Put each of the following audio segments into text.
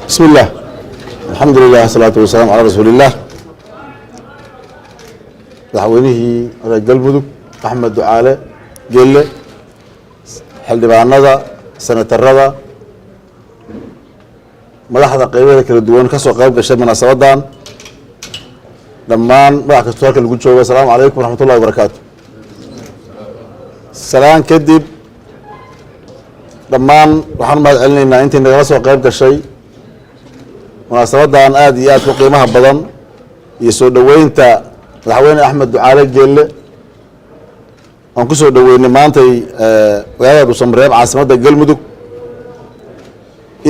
بسم الله الحمد لله والصلاة والسلام على رسول الله مدحوينه رجال مدوب أحمد دعالة جيلة xildhibaanada senatarada madaxda qaybaha kala duwan ka soo qayb gashay munaasabadan dhammaan madax kasta halka lagu joogo assalaamu calaykum waraxmatullahi wabarakaatu salaan kadib dhammaan waxaan mahad celinaynaa intii nagala soo qayb gashay munaasabadan aad iyo aad ku qiimaha badan iyo soo dhaweynta madaxweyne axmed ducaale geelle aan ku soo dhaweynay maantay magaalada dhuusamareeb caasimadda galmudug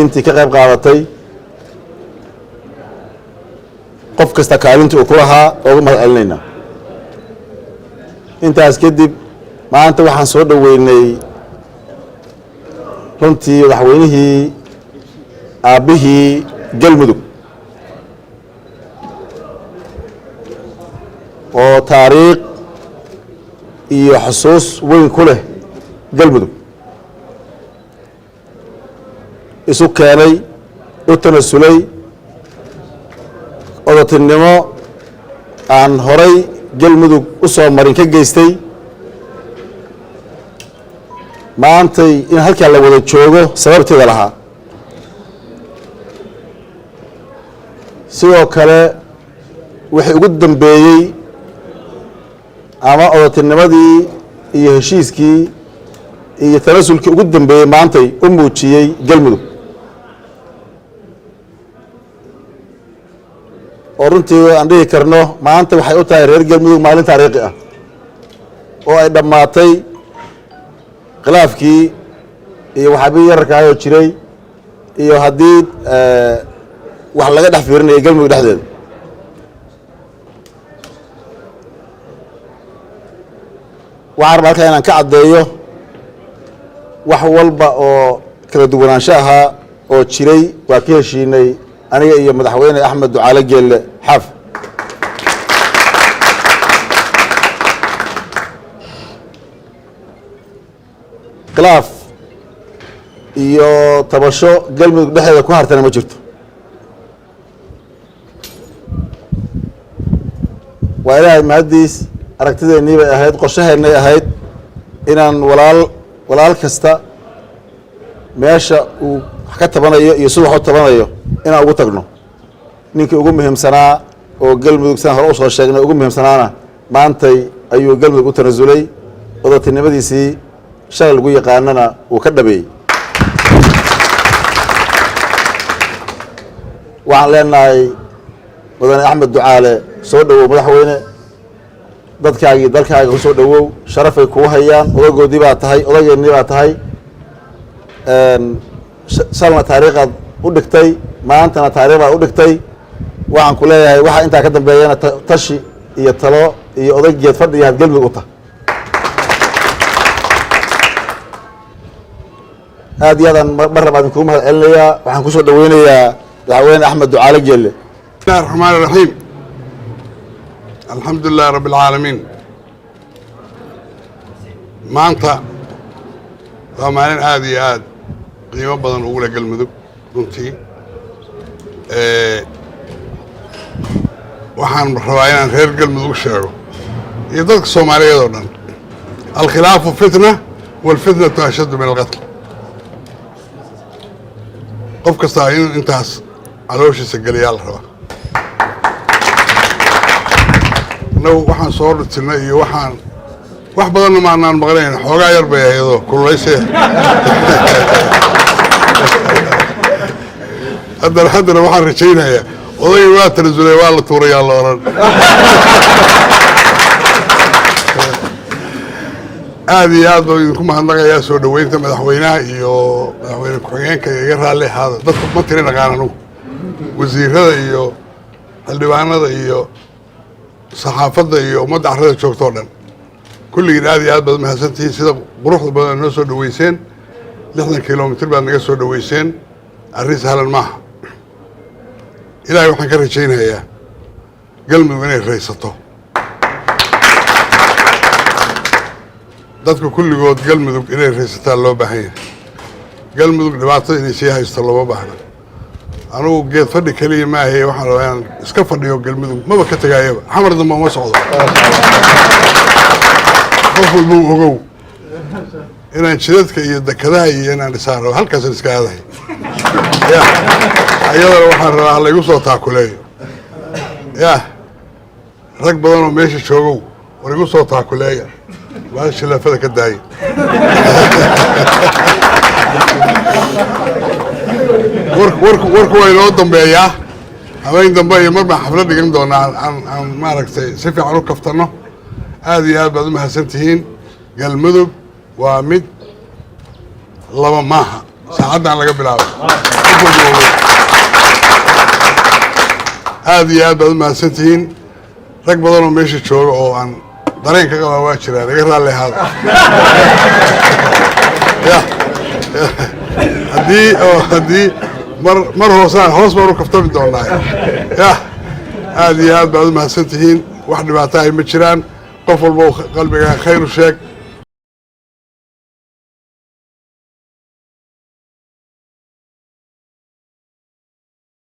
intii ka qayb qaadatay qof kasta kaalintii uu ku lahaa ooga mahad celinaynaa intaas kadib maanta waxaan soo dhaweynay runtii madaxweynihii aabbihii galmudug oo taariikh iyo xusuus weyn ku leh galmudug isu keenay u tanasulay odatinimo aan horay galmudug u soo marin ka geystay maantay in halkaa la wada joogo sababteeda lahaa sidoo kale wixii ugu dambeeyey ama odatinimadii iyo heshiiskii iyo tanasulkii ugu dambeeyey maantay u muujiyey galmudug oo runtii aan dhihi karno maanta waxay u tahay reer galmudug maalin taariikhi ah oo ay dhammaatay khilaafkii iyo waxaabii yararka ahoo jiray iyo haddii wax laga dhex fiirinaya galmudug dhexdeeda waxaan rabaa halkaa inaan ka caddeeyo wax walba oo kala duwanaansho ahaa oo jiray waa ka heshiinay aniga iyo madaxweyne axmed ducaale geelle xaaf khilaaf iyo tabasho galmudug dhexdeeda ku hartana ma jirto waa ilaahay mahaddiis aragtideennii bay ahayd qorshaheennay ahayd inaan walaal kasta meesha uu wax ka tabanayo iyo siduu wax u tabanayo inaan ugu tagno ninkii ugu muhiimsanaa oo galmudug sidaan hore usoo sheegnay ugu muhiimsanaana maantay ayuu galmudug u tanasulay odatinimadiisii shalay lagu yaqaanana uu ka dhabeeyey waxaan leenahay mudane axmed ducaale soo dhawow madaxweyne dadkaagii dalkaaga ku soo dhawow sharafay kuu hayaan odagoodii baa tahay odageennii baa tahay shalna taariikhaad u dhigtay maantana taariikh baad u dhigtay waxaan ku leeyahay waxa intaa ka dambeeyana tashi iyo talo iyo odaygeed fadhiya had galmudug u tahay aad iyo aadaan mar labaad inkuu mahad celinayaa waxaan ku soo dhaweynayaa madaxweyne axmed ducaale geelle bismillahi raxmaan iraxiim alxamdu lilahi rabbi alcaalamiin maanta waa maalin aad iyo aad qiimo badan ugu leh galmudug runtii waxaan rabaa inaan reer galmudug sheego iyo dadka soomaaliyeed oo dhan alkhilaafu fitna waalfitnatu ashaddu min alqatl qof kastaa inuu intaas calooshiisa geliyaa la rabaa annagu waxaan soo dhutilnay iyo waxaan wax badanna maanaan maqnayn xoogaa yar bay ayadoo kululaysaya haddana waxaan rajaynayaa odayga waa tanasulay waa la tuurayaa la odhan aad iyo aad baan idinku mahadnaqayaa soo dhaweynta madaxweynaha iyo madaxweyne ku-xigeenka iga raalli ahaada dadka ma tiri naqaan anugu wasiirada iyo xildhibaanada iyo saxaafadda iyo ummadda carrada joogto o dhan kulligiin aad iyo aad baad mahadsantihiin sida quruxda badan noo soo dhaweyseen 60 kilomitr baad naga soo dhaweyseen arrin sahlan maaha ilaahay waxaan ka rajaynayaa galmudug inay raysato dadka kulligood galmudug inay raysataan loo baahan yahay galmudug dhibaatada inay sii haysto looma baahna anugu geed fadhi keliya maahaye waxaan rabaa inaan iska fadhiyo galmudug maba ka tegaayaba xamar dambe uma socdo qof walbuu ogow inaan jidadka iyo dekadaha iyo inaan dhisaan rabo halkaasan iska aadahay ya ayadana waxaan rabaa ha laygu soo taakuleeyo ya rag badan oo meesha joogow war igu soo taakuleeya waa shilaafada ka daaya warku waa inoo dambeeyaa habeen dambe iyo mar baan xaflad dhigan doonaa aan maaragtay si fiican u kaftanno aad iyo aad baad u mahadsantihiin galmudug waa mid laba maaha saacaddan laga bilaabo aad iyo aad baad u mahadsantihiin rag badan oo meesha jooga oo aan dareen ka qabaa waa jiraan iga raalli ahaada haddii mar hoos baan u kaftami doonaa ya aad iyo aad baad u mahadsantihiin wax dhibaatahay ma jiraan qof walba qalbiga khayr u sheeg